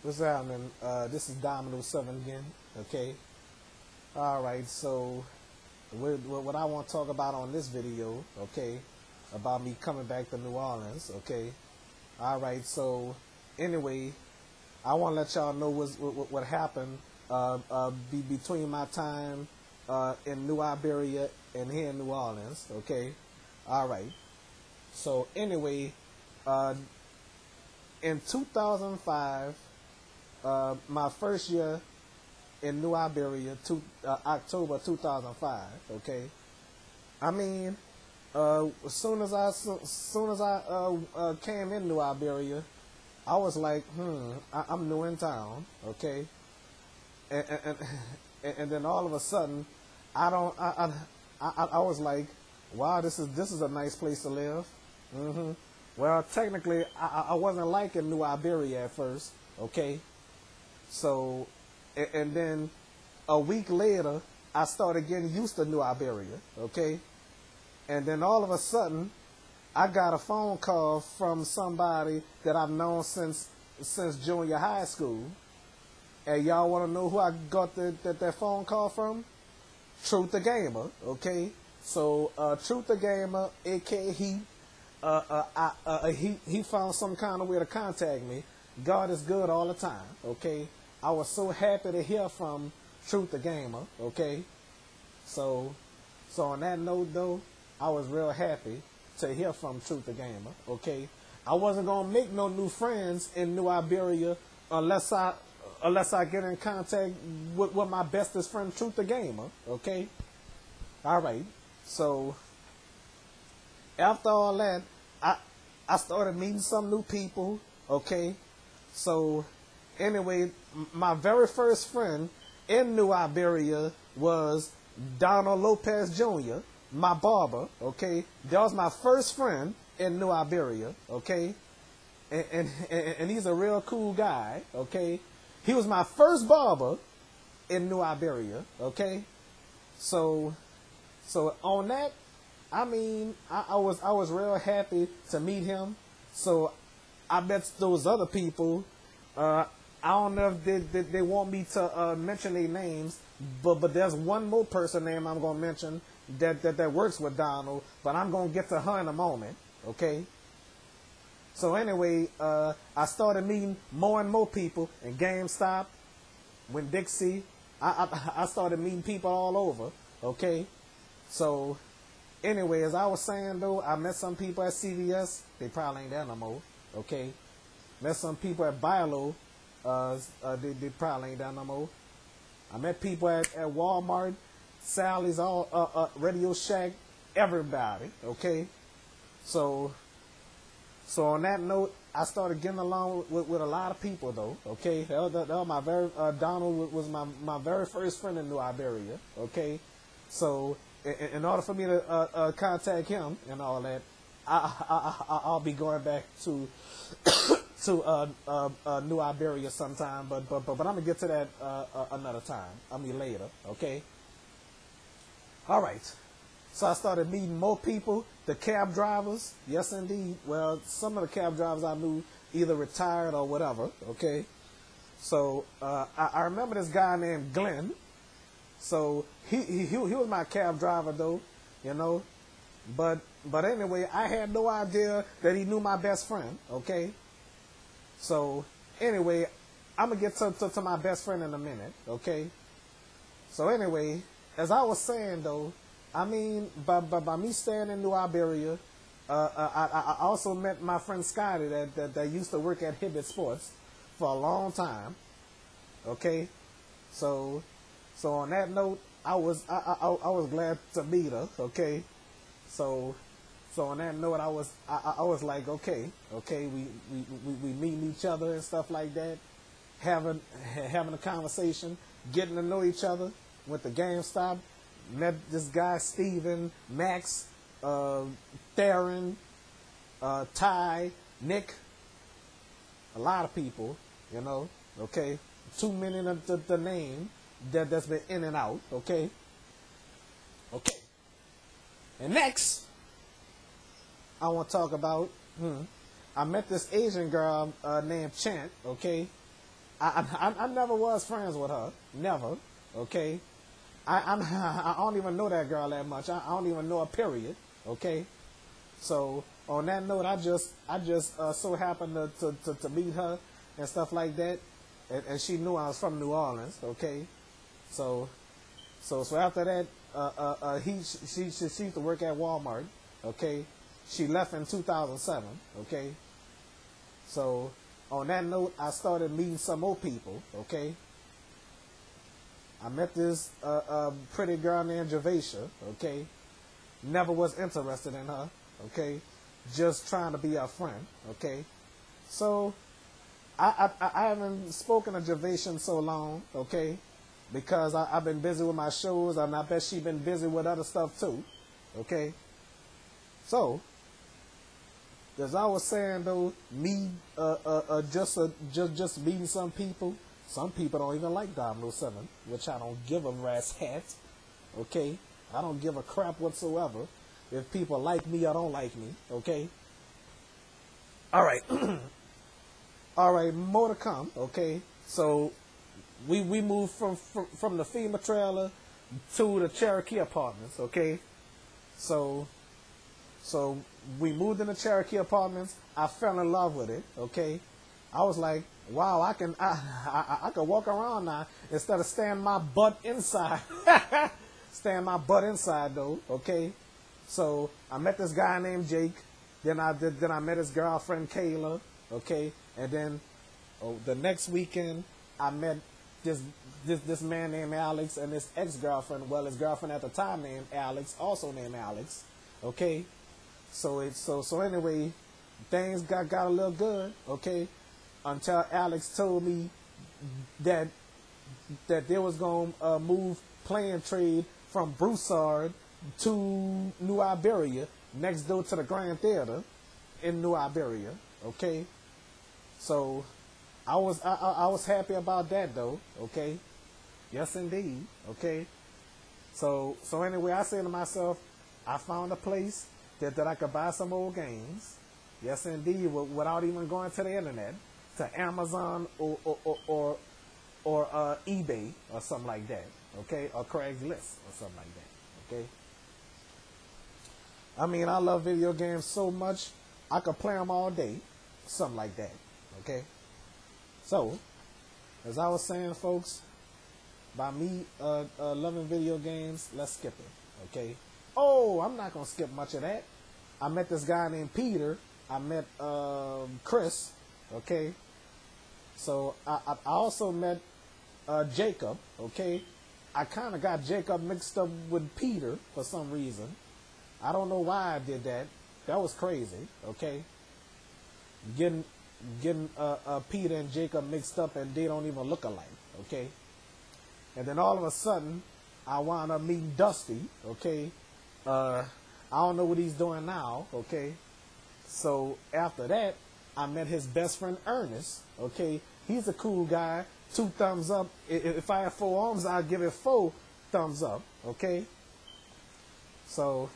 What's happening? This is Dominoes 7 again. Okay. Alright, so what I want to talk about on this video, okay, about me coming back to New Orleans, okay. Alright, so anyway, I want to let y'all know what happened between my time in New Iberia and here in New Orleans, okay. Alright, so anyway, in 2005, my first year in New Iberia, October 2005. Okay, I mean, as soon as I came in New Iberia, I was like, I'm new in town. Okay, and then all of a sudden, I was like, wow, this is a nice place to live. Well, technically, I wasn't liking New Iberia at first. Okay. So, and then a week later, I started getting used to New Iberia, okay? And then all of a sudden, I got a phone call from somebody that I've known since junior high school. And y'all want to know who I got that phone call from? Truth the Gamer, okay? So, Truth the Gamer, a.k.a. he found some kind of way to contact me. God is good all the time, okay? I was so happy to hear from Truth the Gamer, okay? So on that note, though, I was real happy to hear from Truth the Gamer, okay? I wasn't going to make no new friends in New Iberia unless I get in contact with my bestest friend, Truth the Gamer, okay? All right, so after all that, I started meeting some new people, okay? So anyway, my very first friend in New Iberia was Donald Lopez Jr., my barber, okay? That was my first friend in New Iberia, okay? And he's a real cool guy, okay? He was my first barber in New Iberia, okay? So on that, I mean, I was real happy to meet him. So I bet those other people, I don't know if they want me to mention their names, but there's one more person name I'm going to mention that works with Donald, but I'm going to get to her in a moment, okay? So anyway, I started meeting more and more people in GameStop, Winn-Dixie. I started meeting people all over, okay? So anyway, as I was saying, though, I met some people at CVS. They probably ain't there no more, okay? Met some people at Bilo. They probably ain't there no more. I met people at Walmart, Sally's, all Radio Shack, everybody, okay? So on that note, I started getting along with a lot of people, though, okay? That was my Donald was my very first friend in New Iberia, okay? So in order for me to contact him and all that, I'll be going back to New Iberia sometime, but I'm gonna get to that another time. I mean later, okay? All right. So I started meeting more people, the cab drivers. Yes, indeed. Well, some of the cab drivers I knew either retired or whatever, okay? So I remember this guy named Glenn. So he was my cab driver, though, you know. But anyway, I had no idea that he knew my best friend, okay? So anyway, I'm gonna get to my best friend in a minute, okay? So anyway, as I was saying, though, I mean, by me staying in New Iberia, I also met my friend Scotty that used to work at Hibbett Sports for a long time, okay? So on that note, I was glad to meet her, okay? So on that note, I was like, okay, we meeting each other and stuff like that, having a conversation, getting to know each other. Went to GameStop, met this guy Steven, Max, Theron, Ty, Nick, a lot of people, you know, okay? Too many of the name that's been in and out, okay? Okay. And next, I want to talk about, I met this Asian girl named Chant, okay? I never was friends with her, never. Okay, I don't even know that girl that much. I don't even know her, period. Okay, so on that note, I just so happened to meet her and stuff like that, and she knew I was from New Orleans. Okay, so after that, she used to work at Walmart. Okay, she left in 2007. Okay, so on that note, I started meeting some more people. Okay, I met this pretty girl named Javacia. Okay, never was interested in her. Okay, just trying to be her friend. Okay, so I haven't spoken to Javacia in so long. Okay, because I've been busy with my shows, and I bet she's been busy with other stuff too. Okay, so as I was saying though, me just meeting some people. Some people don't even like Domino 7, which I don't give a rat's hat. Okay, I don't give a crap whatsoever if people like me or don't like me. Okay. All right. All right. More to come. Okay. So we moved from the FEMA trailer to the Cherokee Apartments. Okay. So we moved in the Cherokee Apartments. I fell in love with it. Okay. I was like, wow, I can walk around now instead of standing my butt inside. Stand my butt inside though. Okay. So I met this guy named Jake. Then I met his girlfriend Kayla. Okay. And then the next weekend I met this man named Alex and his ex-girlfriend. Well, his girlfriend at the time named Alex, also named Alex. Okay. So anyway, things got a little good. Okay. Until Alex told me that they was going to move playing trade from Broussard to New Iberia, next door to the Grand Theater in New Iberia. Okay, so I was happy about that though. Okay, yes indeed. Okay, so anyway, I said to myself, I found a place that I could buy some old games. Yes indeed, without even going to the internet. To Amazon or eBay or something like that, okay, or Craigslist or something like that, okay. I mean, I love video games so much I could play them all day, something like that, okay. So, as I was saying, folks, by me loving video games, let's skip it, okay. Oh, I'm not gonna skip much of that. I met this guy named Peter. I met Chris, okay. So I also met Jacob, okay? I kind of got Jacob mixed up with Peter for some reason. I don't know why I did that. That was crazy, okay? Getting Peter and Jacob mixed up and they don't even look alike, okay? And then all of a sudden, I wound up meeting Dusty, okay? I don't know what he's doing now, okay? So after that, I met his best friend Ernest. Okay, he's a cool guy. 2 thumbs up. If I have 4 arms, I'll give it 4 thumbs up. Okay. So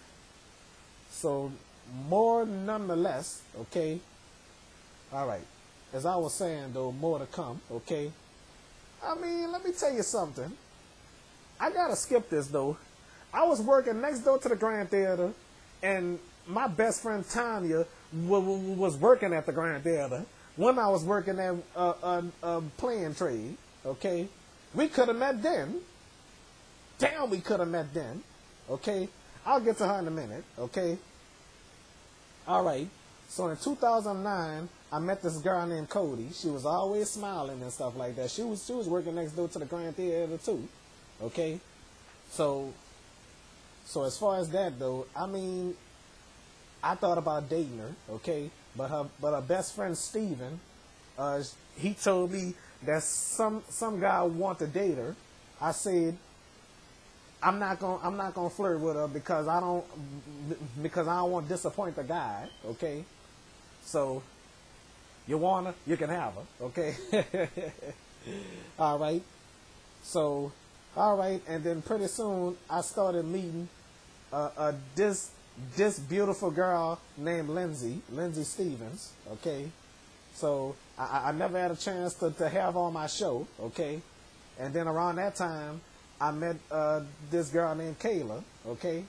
more nonetheless. Okay. All right. As I was saying though, more to come. Okay. I mean, let me tell you something. I gotta skip this though. I was working next door to the Grand Theater, and my best friend Tanya was working at the Grand Theater when I was working at playing trade. Okay, we could have met then. Damn, we could have met then. Okay, I'll get to her in a minute. Okay. All right. So in 2009, I met this girl named Cody. She was always smiling and stuff like that. She was working next door to the Grand Theater too. Okay. So as far as that though, I mean, I thought about dating her, okay, but her best friend Steven, he told me that some guy want to date her. I said, I'm not gonna flirt with her because I don't want to disappoint the guy, okay. So you want her, you can have her, okay. All right. So all right, and then pretty soon I started meeting this beautiful girl named Lindsay Stevens, okay? So I never had a chance to have on my show, okay? And then around that time, I met this girl named Kayla, okay?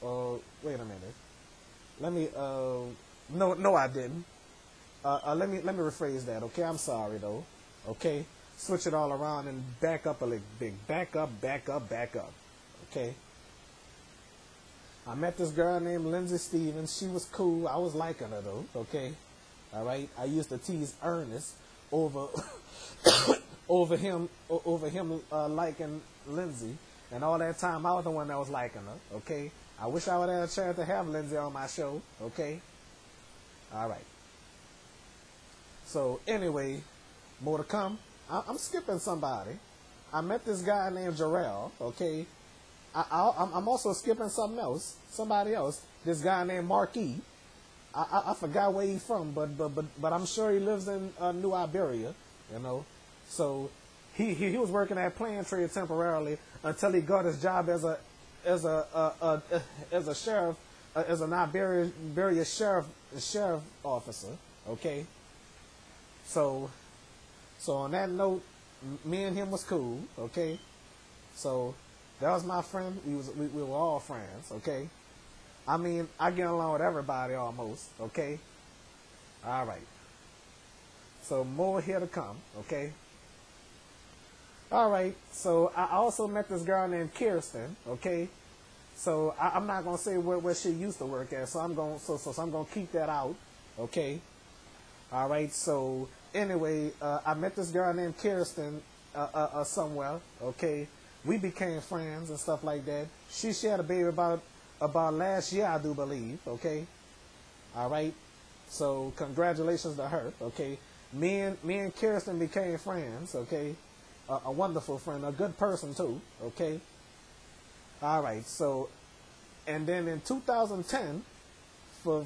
Wait a minute. Let me, no, I didn't. Let me rephrase that, okay? I'm sorry, though, okay? Switch it all around and back up a little bit. Back up, okay? I met this girl named Lindsay Stevens. She was cool. I was liking her, though, okay? All right? I used to tease Ernest over over him liking Lindsay, and all that time I was the one that was liking her, okay? I wish I would have had a chance to have Lindsay on my show, okay? All right. So anyway, more to come. I'm skipping somebody. I met this guy named Jarrell, okay? I'm also skipping somebody else. This guy named Marquis. I forgot where he's from, but I'm sure he lives in New Iberia, you know. So he was working at Plant Trade temporarily until he got his job as a sheriff, as an Iberia sheriff officer. Okay. So on that note, me and him was cool. Okay. So that was my friend. We were all friends. Okay. I mean, I get along with everybody almost. Okay. All right. So more here to come. Okay. All right, so I also met this girl named Kirsten, okay? So I'm not gonna say where she used to work at, so I'm gonna keep that out, okay? All right, so anyway, I met this girl named Kirsten somewhere, okay? We became friends and stuff like that. She had a baby about last year, I do believe, okay? All right, so congratulations to her, okay? Me and Kirsten became friends, okay? A wonderful friend, a good person too, okay? All right, so, and then in 2010, for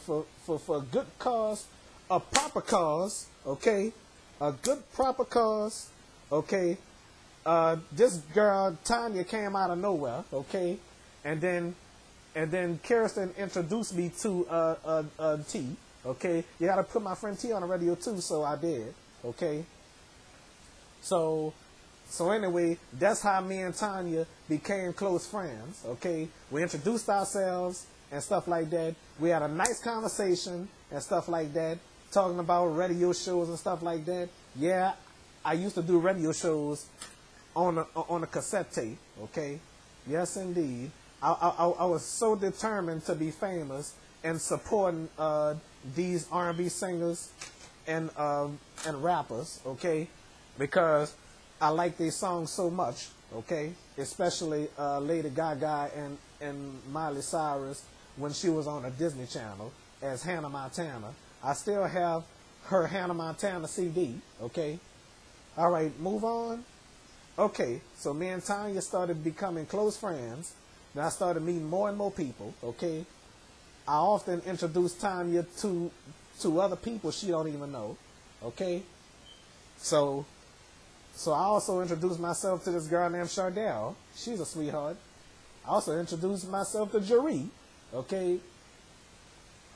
a good cause, a proper cause, okay? A good proper cause, okay? This girl, Tanya, came out of nowhere, okay? And then Kirsten introduced me to T, okay? You gotta put my friend T on the radio too, so I did, okay? So anyway, that's how me and Tanya became close friends, okay? We introduced ourselves and stuff like that. We had a nice conversation and stuff like that, talking about radio shows and stuff like that. Yeah, I used to do radio shows on a cassette tape, okay? Yes, indeed. I was so determined to be famous and supporting these R&B singers and rappers, okay? Because I like these songs so much, okay? Especially Lady Gaga and Miley Cyrus when she was on a Disney Channel as Hannah Montana. I still have her Hannah Montana CD, okay? All right, move on. Okay, so me and Tanya started becoming close friends. Then I started meeting more and more people, okay? I often introduce Tanya to other people she don't even know, okay? So I also introduced myself to this girl named Chardell. She's a sweetheart. I also introduced myself to Jeree, okay?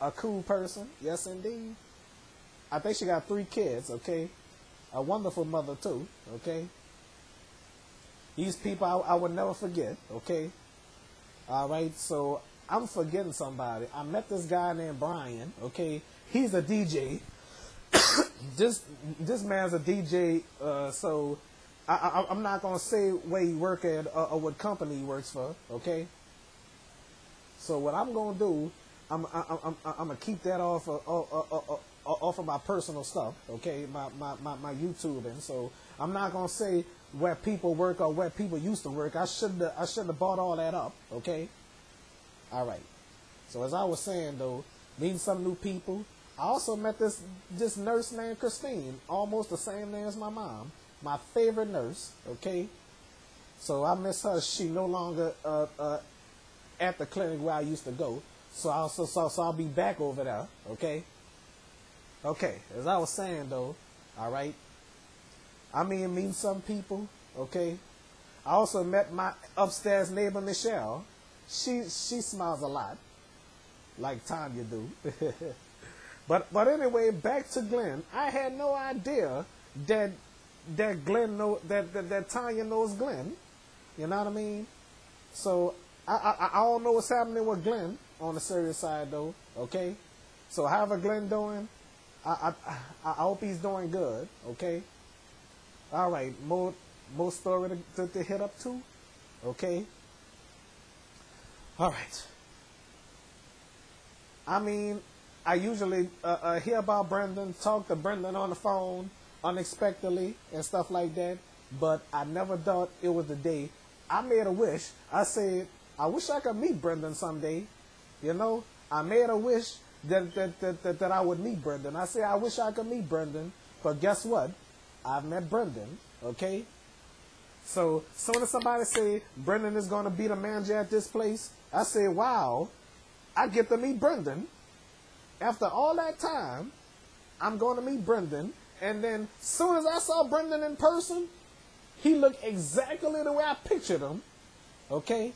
A cool person, yes indeed. I think she got 3 kids, okay? A wonderful mother too, okay? These people I would never forget, okay? All right, so I'm forgetting somebody. I met this guy named Brian, okay? He's a DJ. This man's a DJ, so I'm not gonna say where he work at or what company he works for, okay? So what I'm gonna do, I'm gonna keep that off of my personal stuff, okay? My YouTubing. So I'm not gonna say where people work or where people used to work. I shouldn't have brought all that up, okay? All right. So as I was saying though, meeting some new people. I also met this nurse named Kristen, almost the same name as my mom, my favorite nurse, okay? So I miss her. She no longer at the clinic where I used to go. So I'll be back over there, okay? Okay, as I was saying though, all right? I mean, meeting some people, okay? I also met my upstairs neighbor, Michelle. She smiles a lot, like Tanya do. But anyway, back to Glenn. I had no idea that that Tanya knows Glenn. You know what I mean? So I don't know what's happening with Glenn on the serious side though. Okay, so however Glenn doing, I hope he's doing good. Okay. All right, more story to hit up to. Okay. All right. I mean, I usually hear about Brendan, talk to Brendan on the phone unexpectedly and stuff like that, but I never thought it was the day. I made a wish. I said, I wish I could meet Brendan someday. You know, I made a wish that I would meet Brendan. I said, I wish I could meet Brendan, but guess what? I've met Brendan, okay? So, soon as somebody say, Brendan is going to be the manager at this place, I say, wow, I get to meet Brendan. After all that time, I'm going to meet Brendan. And then, soon as I saw Brendan in person, he looked exactly the way I pictured him, okay?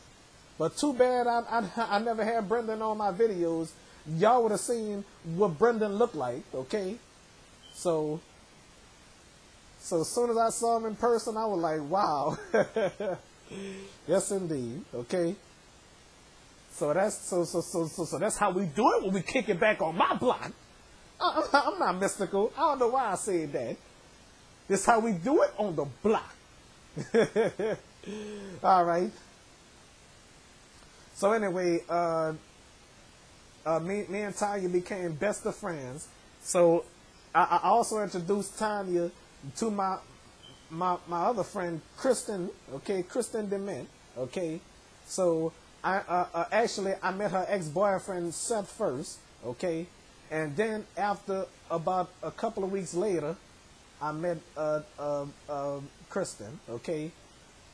But too bad I never had Brendan on my videos. Y'all would have seen what Brendan looked like, okay? So as soon as I saw him in person, I was like, wow. Yes, indeed. Okay. So that's how we do it when we kick it back on my block. I'm not mystical. I don't know why I said that. This is how we do it on the block. All right. So anyway, me and Tanya became best of friends. So I also introduced Tanya to my other friend Kristen, okay, Kristen Dement, okay. So I met her ex-boyfriend Seth first, okay, and then after about a couple of weeks later, I met Kristen, okay.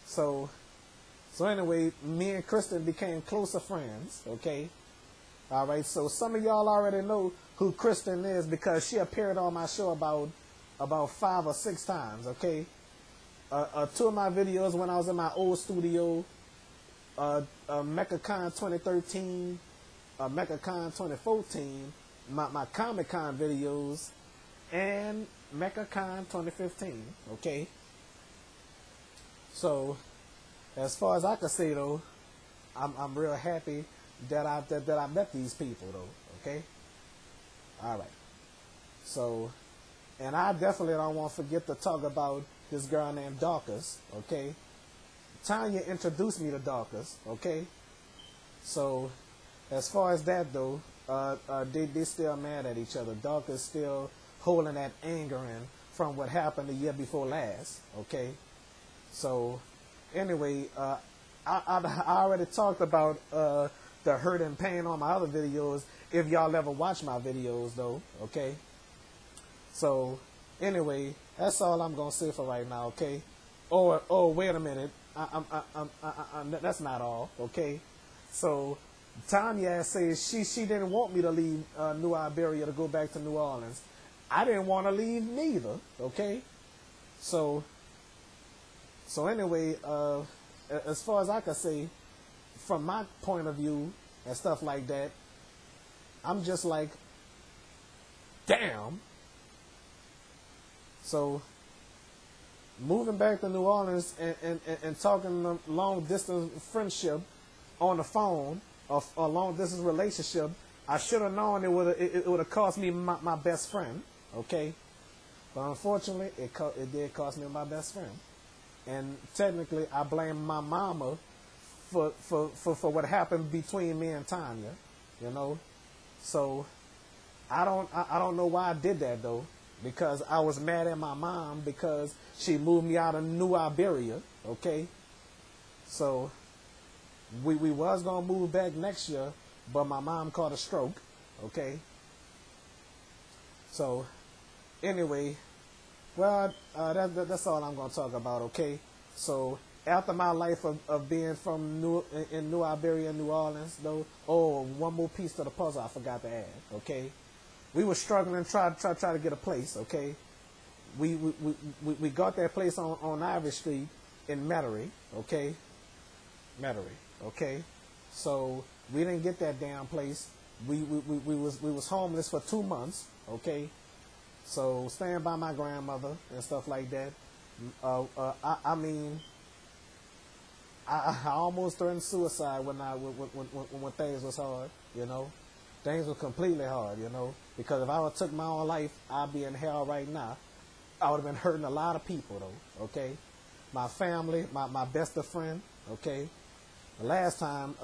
So anyway, me and Kristen became closer friends, okay. All right, so some of y'all already know who Kristen is because she appeared on my show about 5 or 6 times, okay? 2 of my videos when I was in my old studio, MechaCon 2013, MechaCon 2014, my Comic-Con videos, and MechaCon 2015, okay? So, as far as I can say though, I'm real happy that I met these people though, okay? All right. So, and I definitely don't want to forget to talk about this girl named Dorcas, okay? Tanya introduced me to Dorcas, okay? So, as far as that though, they still mad at each other. Dorcas still holding that anger in from what happened the year before last, okay? So, anyway, I already talked about the hurt and pain on my other videos, if y'all ever watch my videos though, okay? So, anyway, that's all I'm gonna say for right now, okay? Oh, wait a minute, that's not all, okay? So, Tanya says she didn't want me to leave New Iberia to go back to New Orleans. I didn't want to leave neither, okay? So anyway, as far as I can say, from my point of view and stuff like that, I'm just like, damn. So, moving back to New Orleans and talking long distance friendship on the phone, or a long distance relationship, I should have known it would have cost me my best friend, okay? But unfortunately, it did cost me my best friend. And technically, I blame my mama for what happened between me and Tanya, you know. So I don't know why I did that though, because I was mad at my mom because she moved me out of New Iberia, okay. So we was gonna move back next year, but my mom caught a stroke, okay. So anyway, well, that's all I'm gonna talk about, okay. So after my life of being from New Iberia, New Orleans, though, one more piece to the puzzle I forgot to add, okay. We were struggling try to get a place, okay. We got that place on Ivy Street in Metairie, okay. Metairie, okay. So we didn't get that damn place. We was homeless for 2 months, okay? So staying by my grandmother and stuff like that. I mean, I almost threatened suicide when things was hard, you know. Things were completely hard, you know. Because if I would took my own life, I'd be in hell right now. I would have been hurting a lot of people, though, okay? My family, my best of friend, okay? The last time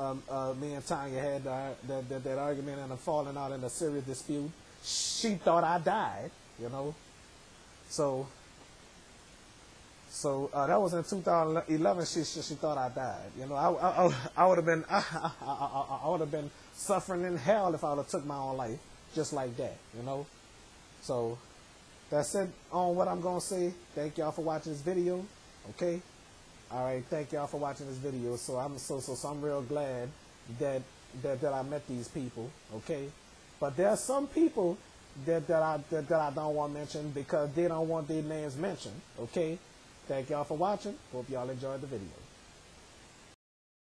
me and Tanya had that argument and falling out in a serious dispute, she thought I died, you know? So that was in 2011. She thought I died. You know, I would have been I would have been suffering in hell if I would have took my own life just like that. You know, so that's it on what I'm gonna say. Thank y'all for watching this video. Okay, all right. Thank y'all for watching this video. So I'm real glad that I met these people. Okay, but there are some people that I don't want to mention because they don't want their names mentioned. Okay. Thank y'all for watching. Hope y'all enjoyed the video.